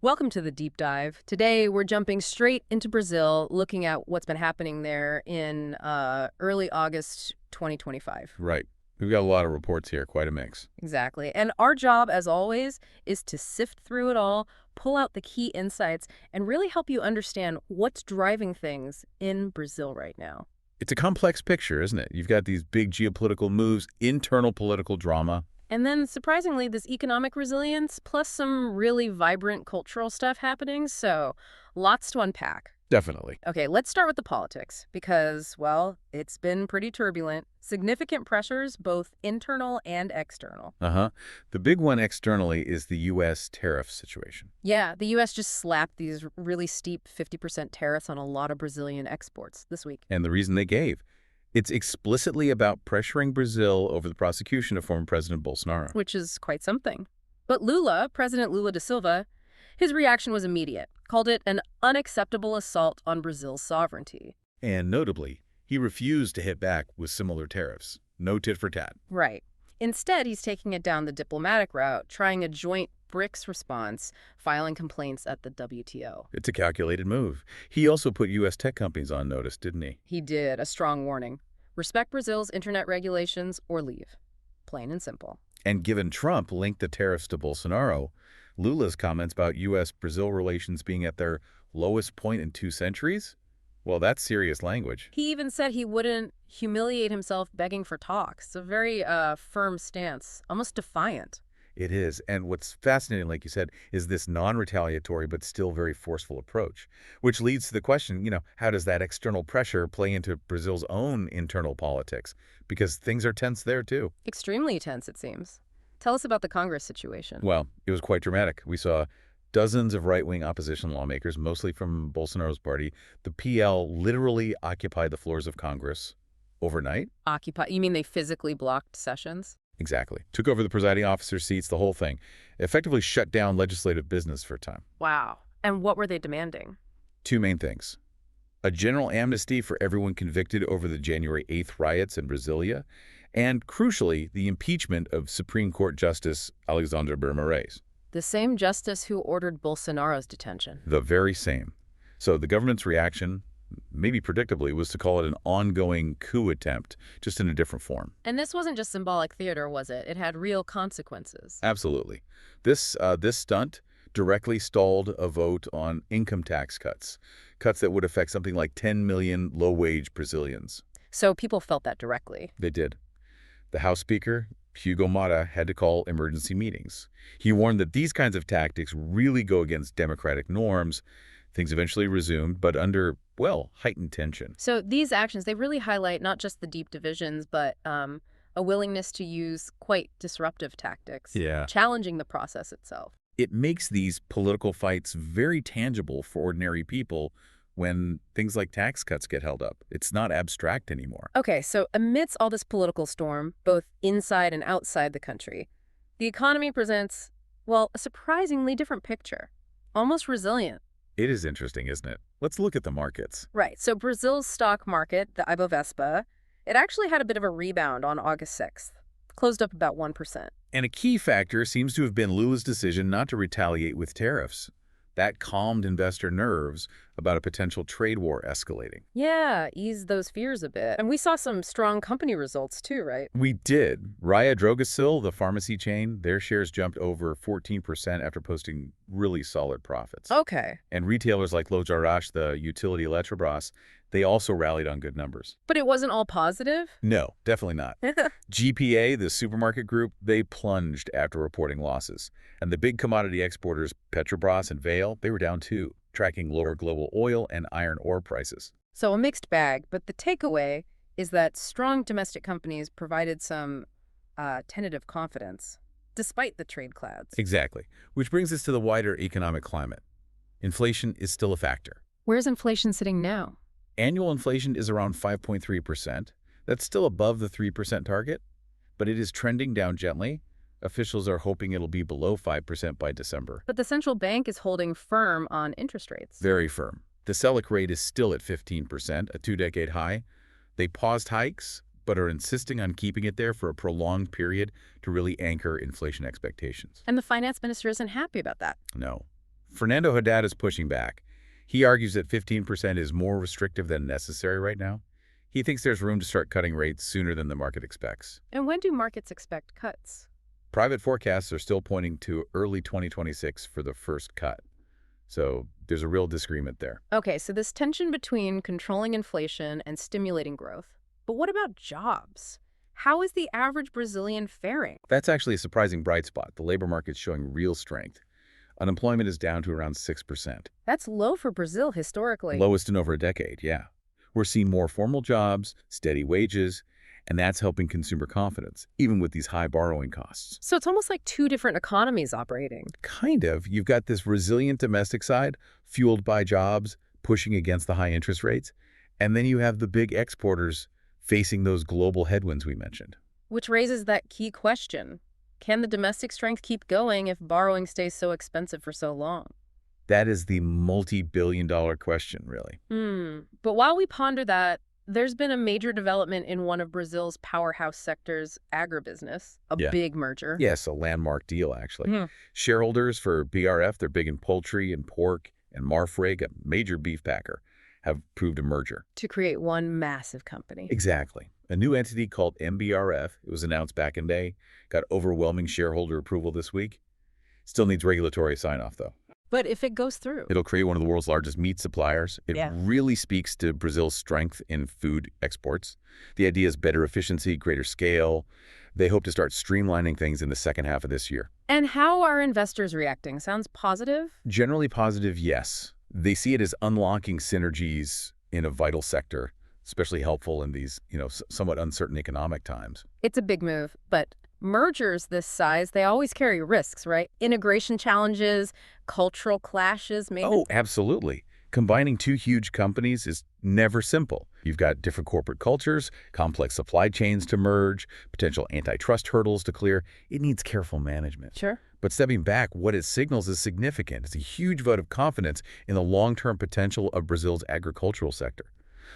Welcome to the deep dive. Today, we're jumping straight into Brazil, looking at what's been happening there in early August 2025. Right. We've got a lot of reports here, quite a mix. Exactly. And our job, as always, is to sift through it all, pull out the key insights, and really help you understand what's driving things in Brazil right now. It's a complex picture, isn't it? You've got these big geopolitical moves, internal political drama. And then, surprisingly, this economic resilience, plus some really vibrant cultural stuff happening, so lots to unpack. Definitely. Okay, let's start with the politics, because, well, it's been pretty turbulent. Significant pressures, both internal and external. The big one externally is the U.S. tariff situation. Yeah, the U.S. just slapped these really steep 50% tariffs on a lot of Brazilian exports this week. And the reason they gave. It's explicitly about pressuring Brazil over the prosecution of former President Bolsonaro. Which is quite something. But Lula, President Lula da Silva, his reaction was immediate. Called it an unacceptable assault on Brazil's sovereignty. And notably, he refused to hit back with similar tariffs. No tit for tat. Right. Instead, he's taking it down the diplomatic route, trying a joint BRICS response, filing complaints at the WTO. It's a calculated move. He also put U.S. tech companies on notice, didn't he? He did, a strong warning. Respect Brazil's internet regulations or leave. Plain and simple. And given Trump linked the tariffs to Bolsonaro, Lula's comments about U.S.-Brazil relations being at their lowest point in 2 centuries? Well, that's serious language. He even said he wouldn't humiliate himself begging for talks. A very firm stance, almost defiant. It is. And what's fascinating, like you said, is this non-retaliatory but still very forceful approach, which leads to the question, how does that external pressure play into Brazil's own internal politics? Because things are tense there, too. Extremely tense, it seems. Tell us about the Congress situation. Well, it was quite dramatic. We saw dozens of right-wing opposition lawmakers, mostly from Bolsonaro's party. The PL literally occupied the floors of Congress overnight. Occupy? You mean they physically blocked sessions? Exactly. Took over the presiding officer's seats, the whole thing. Effectively shut down legislative business for a time. Wow. And what were they demanding? 2 main things. A general amnesty for everyone convicted over the January 8th riots in Brasília, and, crucially, the impeachment of Supreme Court Justice Alexandre de Moraes. The same justice who ordered Bolsonaro's detention. The very same. So the government's reaction, maybe predictably, was to call it an ongoing coup attempt, just in a different form. And this wasn't just symbolic theater, was it? It had real consequences. Absolutely. This stunt directly stalled a vote on income tax cuts that would affect something like 10 million low-wage Brazilians. So people felt that directly. They did. The House Speaker, Hugo Mata, had to call emergency meetings. He warned that these kinds of tactics really go against democratic norms. Things eventually resumed, but under, well, heightened tension. So these actions, they really highlight not just the deep divisions, but a willingness to use quite disruptive tactics, challenging the process itself. It makes these political fights very tangible for ordinary people when things like tax cuts get held up. It's not abstract anymore. Okay, so amidst all this political storm, both inside and outside the country, the economy presents, well, a surprisingly different picture, almost resilient. It is interesting, isn't it? Let's look at the markets. Right. So Brazil's stock market, the Ibovespa, it actually had a bit of a rebound on August 6th. Closed up about 1%. And a key factor seems to have been Lula's decision not to retaliate with tariffs. That calmed investor nerves about a potential trade war escalating. Yeah, eased those fears a bit. And we saw some strong company results too, right? We did. Raia Drogasil, the pharmacy chain, their shares jumped over 14% after posting really solid profits. Okay. And retailers like Lojas, the utility Eletrobras, they also rallied on good numbers. But it wasn't all positive? No, definitely not. GPA, the supermarket group, they plunged after reporting losses. And the big commodity exporters, Petrobras and Vale, they were down too, tracking lower global oil and iron ore prices. So a mixed bag, but the takeaway is that strong domestic companies provided some tentative confidence, despite the trade clouds. Exactly. Which brings us to the wider economic climate. Inflation is still a factor. Where's inflation sitting now? Annual inflation is around 5.3%. That's still above the 3% target, but it is trending down gently. Officials are hoping it'll be below 5% by December. But the central bank is holding firm on interest rates. Very firm. The Selic rate is still at 15%, a 2-decade high. They paused hikes, but are insisting on keeping it there for a prolonged period to really anchor inflation expectations. And the finance minister isn't happy about that. No. Fernando Haddad is pushing back. He argues that 15% is more restrictive than necessary right now. He thinks there's room to start cutting rates sooner than the market expects. And when do markets expect cuts? Private forecasts are still pointing to early 2026 for the first cut. So there's a real disagreement there. Okay, so this tension between controlling inflation and stimulating growth. But what about jobs? How is the average Brazilian faring? That's actually a surprising bright spot. The labor market's showing real strength. Unemployment is down to around 6%. That's low for Brazil historically. Lowest in over a decade, yeah. We're seeing more formal jobs, steady wages, and that's helping consumer confidence, even with these high borrowing costs. So it's almost like two different economies operating. Kind of. You've got this resilient domestic side, fueled by jobs, pushing against the high interest rates, and then you have the big exporters facing those global headwinds we mentioned. Which raises that key question. Can the domestic strength keep going if borrowing stays so expensive for so long? That is the multi-billion-dollar question, really. But while we ponder that, there's been a major development in one of Brazil's powerhouse sectors, agribusiness, a big merger. Yes, a landmark deal, actually. Shareholders for BRF, they're big in poultry and pork, and Marfrig, a major beef packer, have approved a merger. To create one massive company. Exactly. A new entity called MBRF, it was announced back in May, got overwhelming shareholder approval this week. Still needs regulatory sign-off, though. But if it goes through? It'll create one of the world's largest meat suppliers. It really speaks to Brazil's strength in food exports. The idea is better efficiency, greater scale. They hope to start streamlining things in the second half of this year. And how are investors reacting? Sounds positive? Generally positive, yes. They see it as unlocking synergies in a vital sector, especially helpful in these, somewhat uncertain economic times. It's a big move, but mergers this size, they always carry risks, right? Integration challenges, cultural clashes, maybe? Oh, absolutely. Combining two huge companies is never simple. You've got different corporate cultures, complex supply chains to merge, potential antitrust hurdles to clear. It needs careful management. Sure. But stepping back, what it signals is significant. It's a huge vote of confidence in the long-term potential of Brazil's agricultural sector.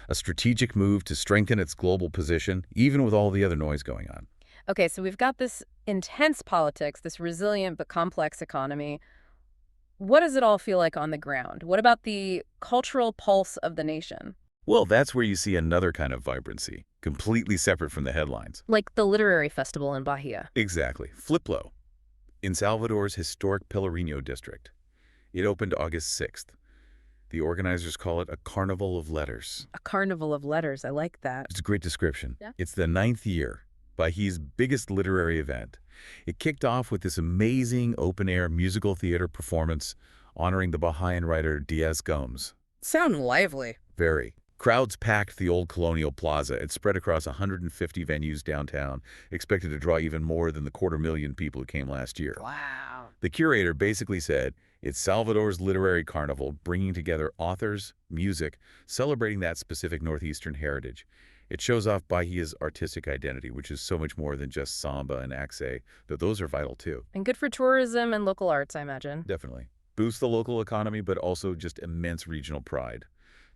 A strategic move to strengthen its global position, even with all the other noise going on. Okay, so we've got this intense politics, this resilient but complex economy. What does it all feel like on the ground? What about the cultural pulse of the nation? Well, that's where you see another kind of vibrancy, completely separate from the headlines. Like the literary festival in Bahia. Exactly. Flipelô, in Salvador's historic Pelourinho district. It opened August 6th. The organizers call it a Carnival of Letters. A Carnival of Letters. I like that. It's a great description. Yeah. It's the 9th year, Bahia's biggest literary event. It kicked off with this amazing open-air musical theater performance honoring the Bahian writer Dias Gomes. Sound lively. Very. Crowds packed the old Colonial Plaza. It spread across 150 venues downtown, expected to draw even more than the 250,000 people who came last year. Wow. The curator basically said, it's Salvador's literary carnival, bringing together authors, music, celebrating that specific Northeastern heritage. It shows off Bahia's artistic identity, which is so much more than just samba and axé, though those are vital too. And good for tourism and local arts, I imagine. Definitely. Boosts the local economy, but also just immense regional pride,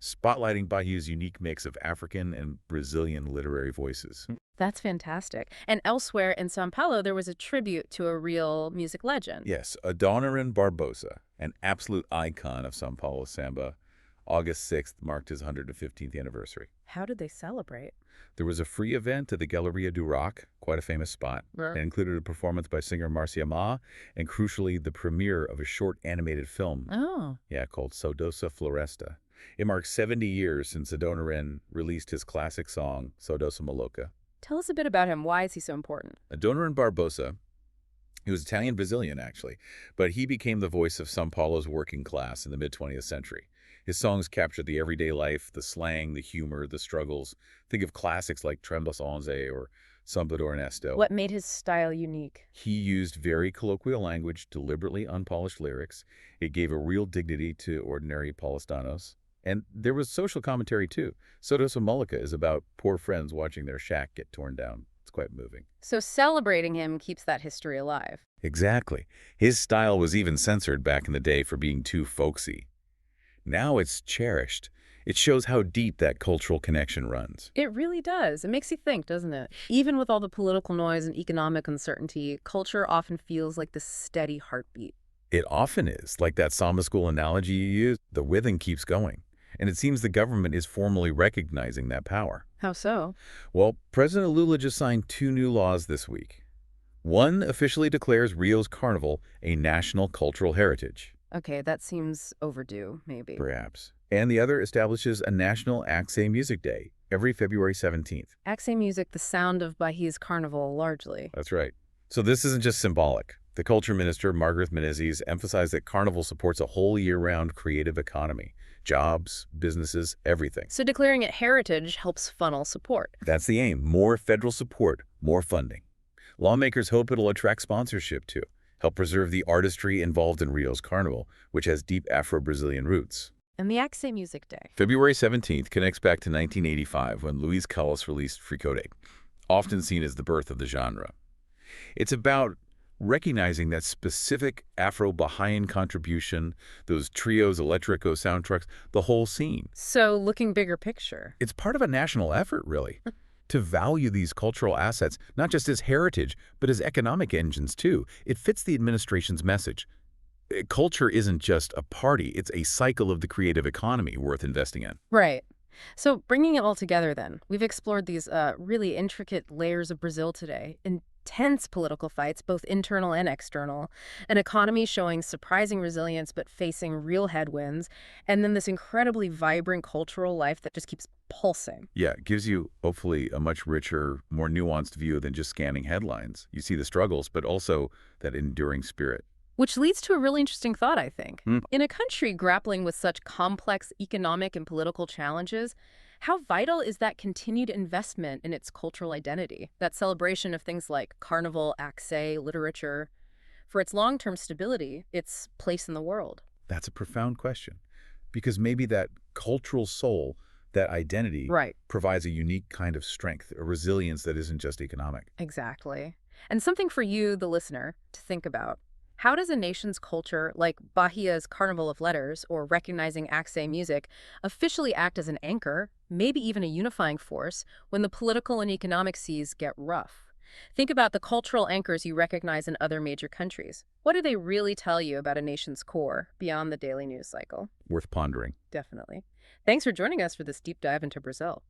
spotlighting Bahia's unique mix of African and Brazilian literary voices. That's fantastic. And elsewhere in São Paulo, there was a tribute to a real music legend. Yes, Adoniran Barbosa, an absolute icon of São Paulo samba. August 6th marked his 115th anniversary. How did they celebrate? There was a free event at the Galeria do Rock, quite a famous spot. It included a performance by singer Marcia Ma, and crucially, the premiere of a short animated film. Oh. Yeah, called Saudosa Floresta. It marks 70 years since Adoniran released his classic song, Saudosa Maloca. Tell us a bit about him. Why is he so important? Adoniran Barbosa, he was Italian-Brazilian, actually, but he became the voice of São Paulo's working class in the mid-20th century. His songs captured the everyday life, the slang, the humor, the struggles. Think of classics like Tremblas Onze or Samba do Ernesto. What made his style unique? He used very colloquial language, deliberately unpolished lyrics. It gave a real dignity to ordinary paulistanos. And there was social commentary, too. Saudosa Maloca is about poor friends watching their shack get torn down. It's quite moving. So celebrating him keeps that history alive. Exactly. His style was even censored back in the day for being too folksy. Now it's cherished. It shows how deep that cultural connection runs. It really does. It makes you think, doesn't it? Even with all the political noise and economic uncertainty, culture often feels like this steady heartbeat. It often is. Like that samba school analogy you used, the rhythm keeps going. And it seems the government is formally recognizing that power. How so? Well, President Lula just signed two new laws this week. One officially declares Rio's Carnival a national cultural heritage, Okay, that seems overdue, maybe. perhaps. And the other establishes a National Axé Music Day every February 17th. Axé music, the sound of Bahia's carnival, largely. That's right. So this isn't just symbolic. The culture minister, Margaret Menezes, emphasized that Carnival supports a whole year-round creative economy. Jobs, businesses, everything. So declaring it heritage helps funnel support. That's the aim. More federal support, more funding. Lawmakers hope it'll attract sponsorship, too. Help preserve the artistry involved in Rio's Carnival, which has deep Afro-Brazilian roots. And the Axé Music Day. February 17th connects back to 1985 when Luis Callas released Fricode, often seen as the birth of the genre. It's about recognizing that specific Afro-Bahian contribution, those trios, electrico soundtracks, the whole scene. So looking bigger picture. It's part of a national effort, really, to value these cultural assets, not just as heritage, but as economic engines, too. It fits the administration's message. Culture isn't just a party, it's a cycle of the creative economy worth investing in. Right. So bringing it all together then, we've explored these really intricate layers of Brazil today. Intense political fights, both internal and external, an economy showing surprising resilience but facing real headwinds, and then this incredibly vibrant cultural life that just keeps pulsing. Yeah, it gives you, hopefully, a much richer, more nuanced view than just scanning headlines. You see the struggles, but also that enduring spirit. Which leads to a really interesting thought, I think. Hmm. In a country grappling with such complex economic and political challenges, how vital is that continued investment in its cultural identity, that celebration of things like Carnival, Axé, literature, for its long-term stability, its place in the world? That's a profound question, because maybe that cultural soul, that identity, Right, provides a unique kind of strength, a resilience that isn't just economic. exactly. And something for you, the listener, to think about. How does a nation's culture, like Bahia's Carnival of Letters or recognizing Axé music, officially act as an anchor, maybe even a unifying force, when the political and economic seas get rough? Think about the cultural anchors you recognize in other major countries. What do they really tell you about a nation's core beyond the daily news cycle? Worth pondering. Definitely. Thanks for joining us for this deep dive into Brazil.